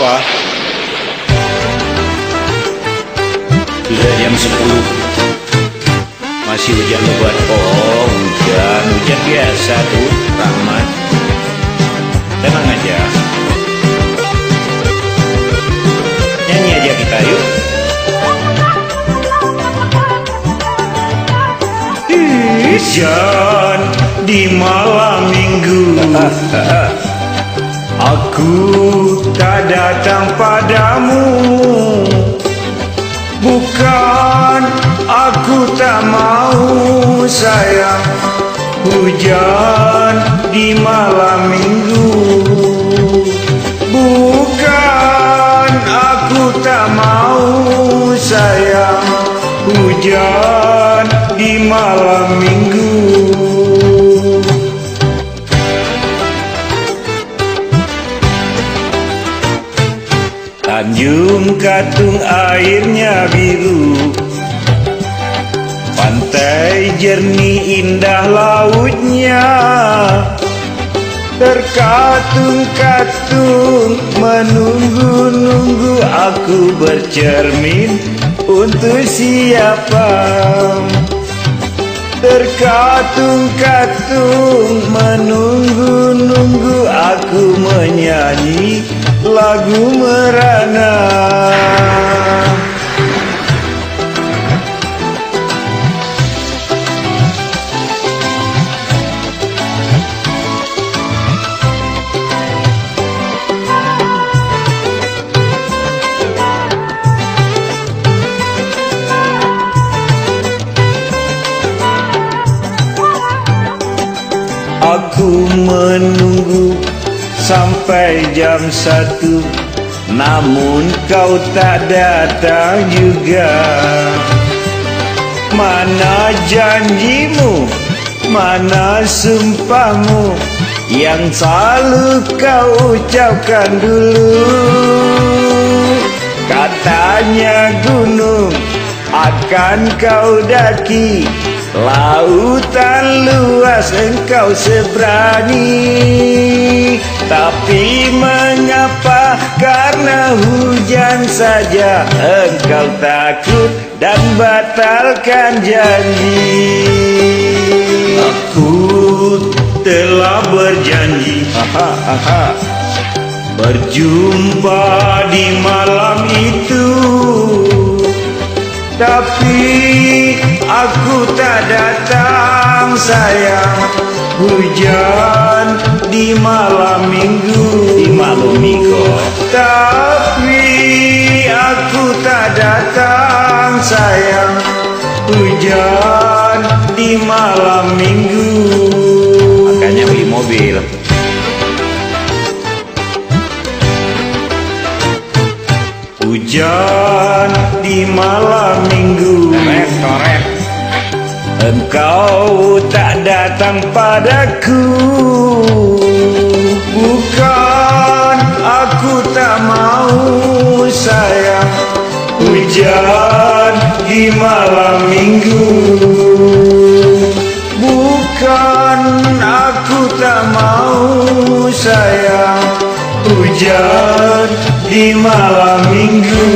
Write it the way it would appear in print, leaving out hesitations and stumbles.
apa? Sudah jam 10. Masih hujan lebat. Oh, hujan biasa tuh, Rahmat. Tenang aja. Nyanyi aja kita yuk. Hujan di malam minggu, aku tak datang padamu. Bukan aku tak mau sayang, hujan di malam minggu. Bukan aku tak mau sayang, hujan di malam minggu. Tanjung Katung airnya biru, pantai jernih indah lautnya. Terkatung-katung menunggu-nunggu, aku bercermin untuk siapa. Terkatung-katung menunggu-nunggu, aku menyanyi lagu merana. Aku menunggu sampai jam 1, namun kau tak datang juga. Mana janjimu, mana sumpahmu yang selalu kau ucapkan dulu. Katanya gunung akan kau daki, lautan luas engkau seberangi. Tapi mengapa karena hujan saja engkau takut dan batalkan janji? Aku telah berjanji berjumpa di malam itu, tapi aku tak datang sayang, hujan di malam minggu. Di malam minggu. Tapi aku tak datang sayang, hujan di malam minggu. Makanya beli mobil. Hujan di malam minggu, korek. Engkau tak datang padaku. Bukan aku tak mau sayang, hujan di malam minggu. Bukan aku tak mau sayang, hujan di malam minggu.